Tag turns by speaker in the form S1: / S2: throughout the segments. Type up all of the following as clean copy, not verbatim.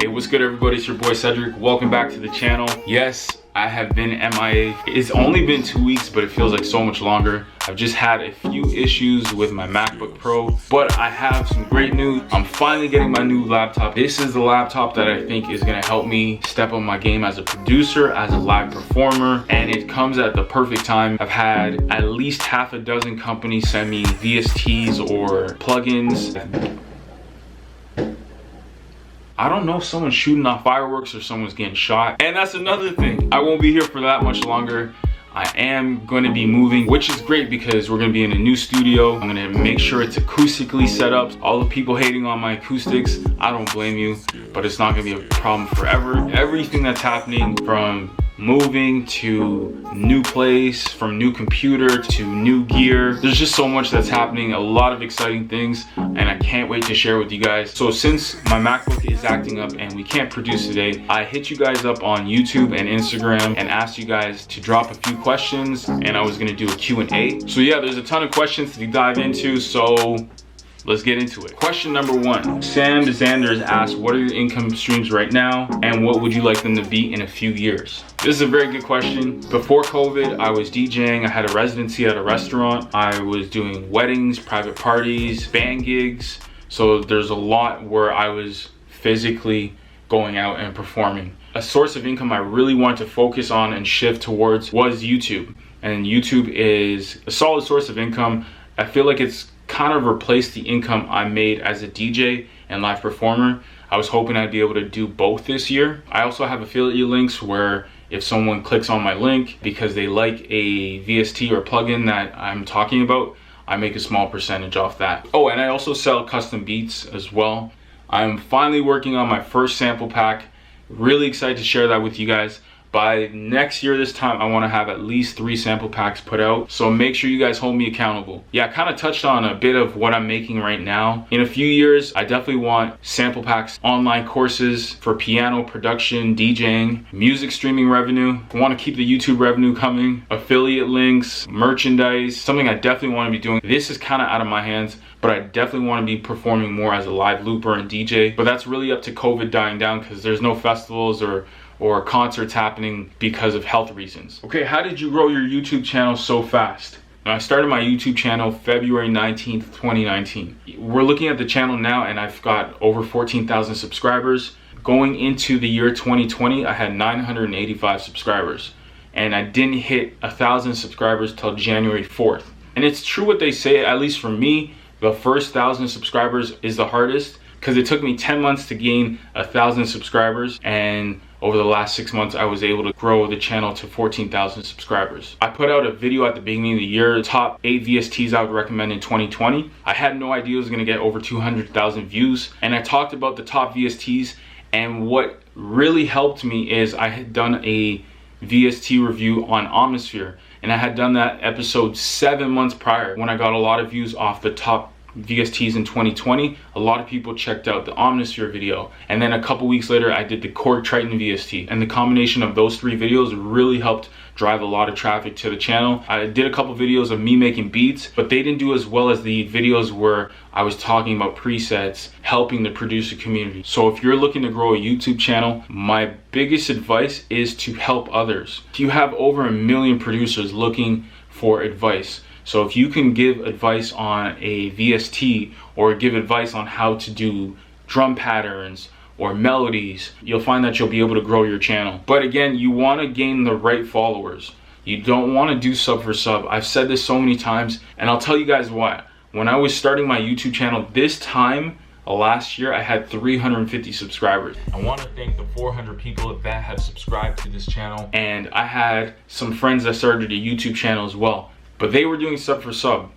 S1: Hey, what's good everybody? It's your boy Cedric. Welcome back to the channel. Yes, I have been MIA. It's only been 2 weeks, but it feels like so much longer. I've just had a few issues with my MacBook Pro, but I have some great news. I'm finally getting my new laptop. This is the laptop that I think is gonna help me step up my game as a producer, as a live performer, and it comes at the perfect time. I've had at least half a dozen companies send me VSTs or plugins. I don't know if someone's shooting off fireworks or someone's getting shot. And that's another thing. I won't be here for that much longer. I am going to be moving, which is great because we're going to be in a new studio. I'm going to make sure it's acoustically set up. All the people hating on my acoustics, I don't blame you, but it's not going to be a problem forever. Everything that's happening, from moving to new place, from new computer to new gear, there's just so much that's happening, a lot of exciting things, and I can't wait to share with you guys. So since my MacBook is acting up and we can't produce today, I hit you guys up on YouTube and Instagram and asked you guys to drop a few questions, and I was gonna do a Q&A. So yeah, there's a ton of questions to dive into, so let's get into it. Question number 1. Sam Zanders asked, what are your income streams right now and what would you like them to be in a few years? This is a very good question. Before COVID, I was DJing. I had a residency at a restaurant. I was doing weddings, private parties, band gigs. So there's a lot where I was physically going out and performing. A source of income I really wanted to focus on and shift towards was YouTube. And YouTube is a solid source of income. I feel like it's kind of replaced the income I made as a DJ and live performer. I was hoping I'd be able to do both this year. I also have affiliate links where if someone clicks on my link because they like a VST or plugin that I'm talking about, I make a small percentage off that. Oh, and I also sell custom beats as well. I'm finally working on my first sample pack. Really excited to share that with you guys. By next year this time, I want to have at least 3 sample packs put out. So make sure you guys hold me accountable. Yeah, I kind of touched on a bit of what I'm making right now. In a few years, I definitely want sample packs, online courses for piano production, DJing, music streaming revenue. I want to keep the YouTube revenue coming, affiliate links, merchandise, something I definitely want to be doing. This is kind of out of my hands, but I definitely want to be performing more as a live looper and DJ. But that's really up to COVID dying down because there's no festivals or concerts happening because of health reasons. Okay, how did you grow your YouTube channel so fast? I started my YouTube channel February 19th, 2019. We're looking at the channel now and I've got over 14,000 subscribers. Going into the year 2020, I had 985 subscribers. And I didn't hit 1,000 subscribers till January 4th. And it's true what they say, at least for me, the first 1,000 subscribers is the hardest because it took me 10 months to gain 1,000 subscribers, and over the last 6 months, I was able to grow the channel to 14,000 subscribers. I put out a video at the beginning of the year, top 8 VSTs I would recommend in 2020. I had no idea it was gonna get over 200,000 views. And I talked about the top VSTs, and what really helped me is I had done a VST review on Omnisphere. And I had done that episode 7 months prior when I got a lot of views off the top VSTs in 2020. A lot of people checked out the Omnisphere video, and then a couple weeks later I did the Korg Triton VST, and the combination of those 3 videos really helped drive a lot of traffic to the channel. I did a couple videos of me making beats, but they didn't do as well as the videos where I was talking about presets, helping the producer community. So if you're looking to grow a YouTube channel, my biggest advice is to help others. If you have over 1 million producers looking for advice, so if you can give advice on a VST or give advice on how to do drum patterns or melodies, you'll find that you'll be able to grow your channel. But again, you want to gain the right followers. You don't want to do sub for sub. I've said this so many times, and I'll tell you guys why. When I was starting my YouTube channel this time last year, I had 350 subscribers. I want to thank the 400 people that have subscribed to this channel, and I had some friends that started a YouTube channel as well. But they were doing sub for sub.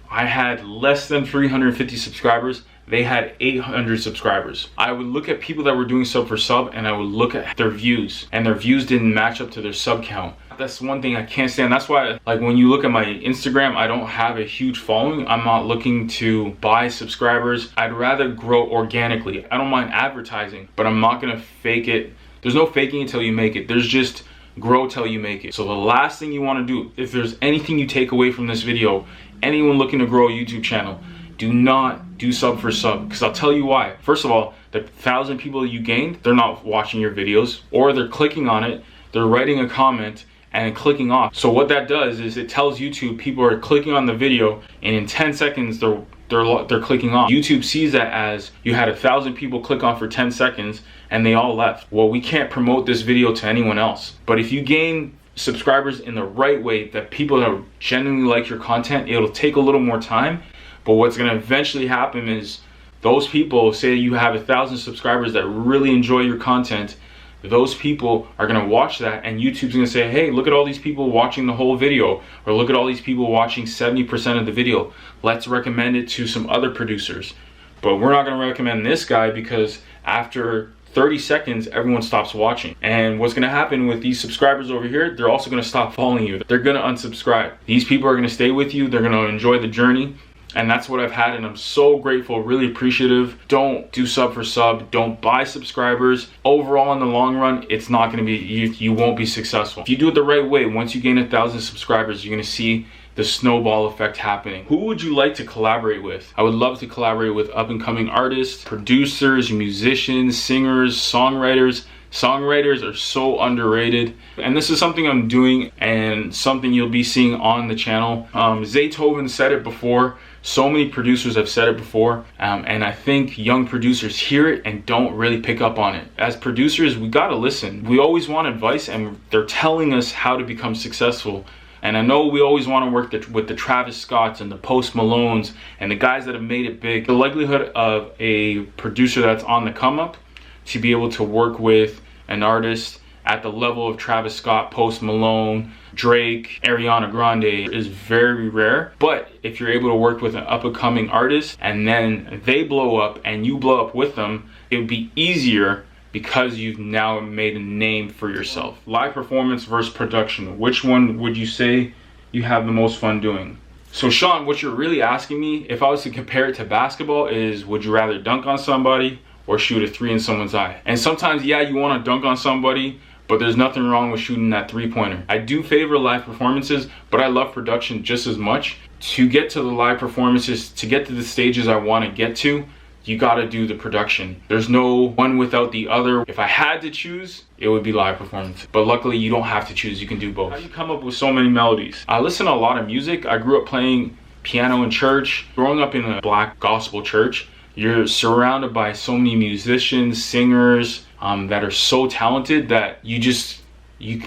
S1: I had less than 350 subscribers. They had 800 subscribers. I would look at people that were doing sub for sub and I would look at their views, and their views didn't match up to their sub count. That's one thing I can't stand. That's why, like, when you look at my Instagram, I don't have a huge following. I'm not looking to buy subscribers. I'd rather grow organically. I don't mind advertising, but I'm not gonna fake it. There's no faking until you make it. There's just grow till you make it. So the last thing you want to do, if there's anything you take away from this video, anyone looking to grow a YouTube channel, do not do sub for sub, because I'll tell you why. First of all, the 1,000 people you gained, they're not watching your videos, or they're clicking on it, they're writing a comment and clicking off. So what that does is it tells YouTube people are clicking on the video, and in 10 seconds they're clicking off. YouTube sees that as you had 1,000 people click on for 10 seconds and they all left. Well, we can't promote this video to anyone else. But if you gain subscribers in the right way, that people that genuinely like your content, it'll take a little more time. But what's gonna eventually happen is those people, say you have 1,000 subscribers that really enjoy your content, those people are gonna watch that, and YouTube's gonna say, hey, look at all these people watching the whole video, or look at all these people watching 70% of the video. Let's recommend it to some other producers. But we're not gonna recommend this guy because after 30 seconds, everyone stops watching. And what's gonna happen with these subscribers over here, they're also gonna stop following you. They're gonna unsubscribe. These people are gonna stay with you, they're gonna enjoy the journey. And that's what I've had, and I'm so grateful, really appreciative. Don't do sub for sub, don't buy subscribers. Overall, in the long run, it's not gonna be, you won't be successful. If you do it the right way, once you gain 1,000 subscribers, you're gonna see the snowball effect happening. Who would you like to collaborate with? I would love to collaborate with up and coming artists, producers, musicians, singers, songwriters. Songwriters are so underrated, and this is something I'm doing and something you'll be seeing on the channel. Zaytoven said it before, so many producers have said it before, and I think young producers hear it and don't really pick up on it. As producers, we gotta listen. We always want advice, and they're telling us how to become successful. And I know we always want to work with the Travis Scotts and the Post Malones and the guys that have made it big. The likelihood of a producer that's on the come up to be able to work with an artist at the level of Travis Scott, Post Malone, Drake, Ariana Grande is very rare. But if you're able to work with an up-and-coming artist and then they blow up and you blow up with them, it would be easier because you've now made a name for yourself. Live performance versus production. Which one would you say you have the most fun doing? So Sean, what you're really asking me, if I was to compare it to basketball, is would you rather dunk on somebody or shoot a 3 in someone's eye? And sometimes, yeah, you want to dunk on somebody, but there's nothing wrong with shooting that 3-pointer. I do favor live performances, but I love production just as much. To get to the live performances, to get to the stages I want to get to, you gotta do the production. There's no one without the other. If I had to choose, it would be live performance. But luckily, you don't have to choose. You can do both. How do you come up with so many melodies? I listen to a lot of music. I grew up playing piano in church. Growing up in a black gospel church, you're surrounded by so many musicians, singers that are so talented that you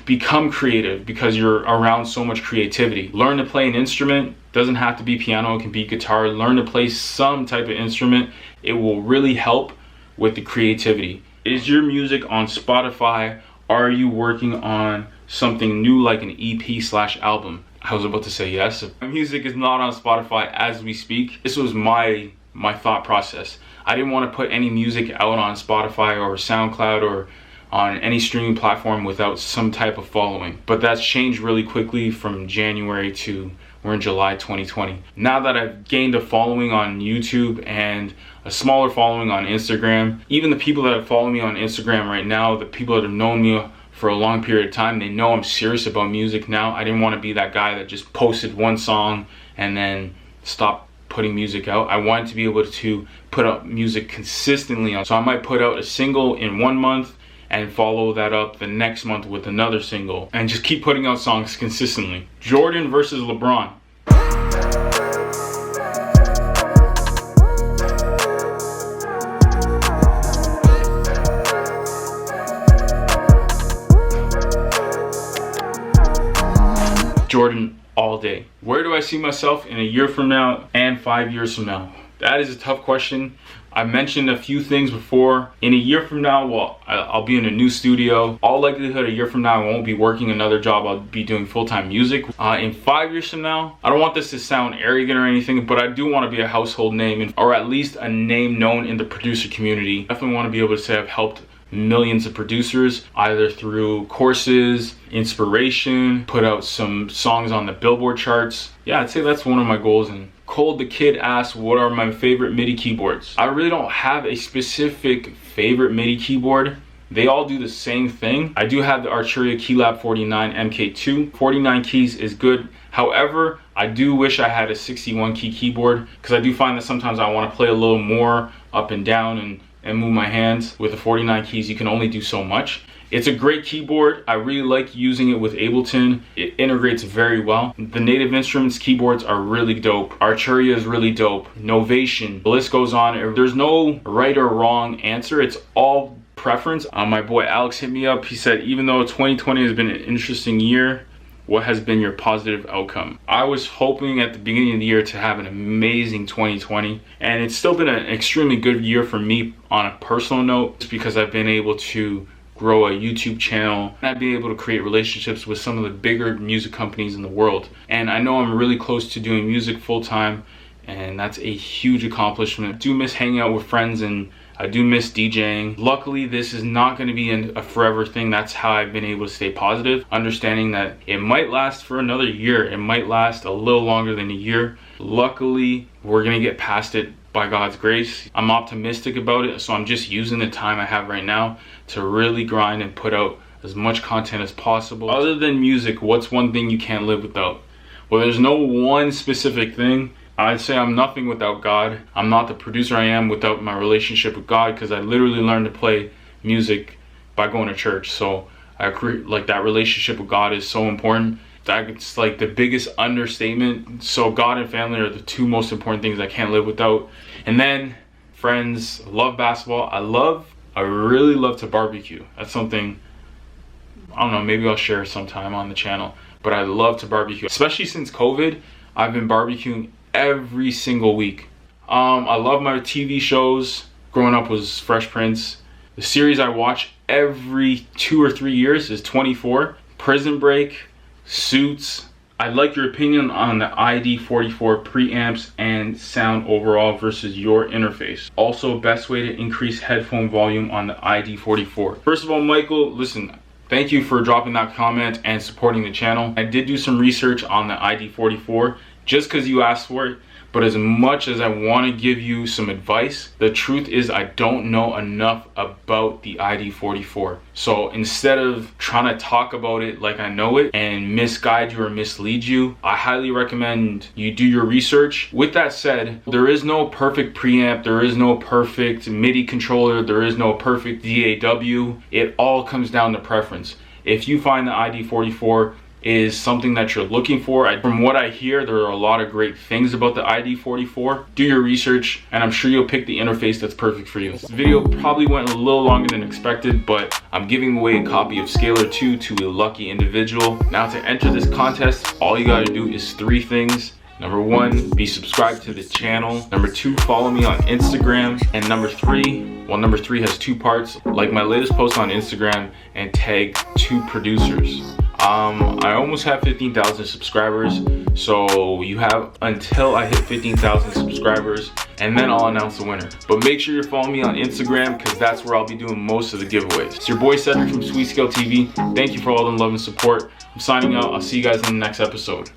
S1: become creative because you're around so much creativity. Learn to play an instrument. Doesn't have to be piano, it can be guitar. Learn to play some type of instrument. It will really help with the creativity. Is your music on Spotify? Are you working on something new like an EP/album? I was about to say yes. My music is not on Spotify as we speak. This was my thought process. I didn't want to put any music out on Spotify or SoundCloud or on any streaming platform without some type of following. But that's changed really quickly from January to we're in July 2020. Now that I've gained a following on YouTube and a smaller following on Instagram, even the people that follow me on Instagram right now, the people that have known me for a long period of time, they know I'm serious about music now. I didn't want to be that guy that just posted one song and then stopped putting music out. I wanted to be able to put out music consistently. So I might put out a single in 1 month and follow that up the next month with another single and just keep putting out songs consistently. Jordan versus LeBron. Jordan all day. Where do I see myself in a year from now and 5 years from now? That is a tough question. I mentioned a few things before. In a year from now, well, I'll be in a new studio. All likelihood, a year from now, I won't be working another job. I'll be doing full-time music. In 5 years from now, I don't want this to sound arrogant or anything, but I do want to be a household name, or at least a name known in the producer community. I definitely want to be able to say I've helped millions of producers, either through courses, inspiration, put out some songs on the Billboard charts. Yeah, I'd say that's one of my goals. And Cold the Kid asked, what are my favorite MIDI keyboards? I really don't have a specific favorite MIDI keyboard. They all do the same thing. I do have the Arturia Keylab 49 MK2. 49 keys is good. However, I do wish I had a 61 key keyboard, because I do find that sometimes I want to play a little more up and down and move my hands. With the 49 keys, you can only do so much. It's a great keyboard. I really like using it with Ableton. It integrates very well. The Native Instruments keyboards are really dope. Arturia is really dope. Novation, the list goes on. There's no right or wrong answer. It's all preference. My boy Alex hit me up. He said, even though 2020 has been an interesting year, what has been your positive outcome? I was hoping at the beginning of the year to have an amazing 2020, and it's still been an extremely good year for me on a personal note, just because I've been able to grow a YouTube channel, and I've been able to create relationships with some of the bigger music companies in the world. And I know I'm really close to doing music full-time, and that's a huge accomplishment. I do miss hanging out with friends, and I do miss DJing. Luckily, this is not going to be a forever thing. That's how I've been able to stay positive, understanding that it might last for another year. It might last a little longer than a year. Luckily, we're going to get past it by God's grace. I'm optimistic about it, so I'm just using the time I have right now to really grind and put out as much content as possible. Other than music, what's one thing you can't live without? Well, there's no one specific thing. I'd say I'm nothing without God. I'm not the producer I am without my relationship with God, because I literally learned to play music by going to church. So I agree, like, that relationship with God is so important. That's like the biggest understatement. So God and family are the two most important things I can't live without. And then friends. Love basketball. I really love to barbecue. That's something, I don't know, maybe I'll share sometime on the channel, but I love to barbecue. Especially since COVID, I've been barbecuing every single week. I love my TV shows. Growing up was Fresh Prince. The series I watch every 2 or 3 years is 24. Prison Break, Suits. I'd like your opinion on the ID44 preamps and sound overall versus your interface. Also, best way to increase headphone volume on the ID44. First of all, Michael, listen, thank you for dropping that comment and supporting the channel. I did do some research on the ID44 just because you asked for it. But as much as I want to give you some advice, the truth is I don't know enough about the ID44. So instead of trying to talk about it like I know it and misguide you or mislead you, I highly recommend you do your research. With that said, there is no perfect preamp, there is no perfect MIDI controller, there is no perfect DAW. It all comes down to preference. If you find the ID44 is something that you're looking for, from what I hear, there are a lot of great things about the ID44. Do your research, and I'm sure you'll pick the interface that's perfect for you. This video probably went a little longer than expected, but I'm giving away a copy of Scalar 2 to a lucky individual. Now, to enter this contest, all you gotta do is 3 things. Number 1, be subscribed to the channel. Number 2, follow me on Instagram. And number 3, well, number 3 has 2 parts. Like my latest post on Instagram and tag 2 producers. I almost have 15,000 subscribers, so you have until I hit 15,000 subscribers, and then I'll announce the winner. But make sure you're following me on Instagram, because that's where I'll be doing most of the giveaways. It's your boy Cedric from SweetScale TV. Thank you for all the love and support. I'm signing out. I'll see you guys in the next episode.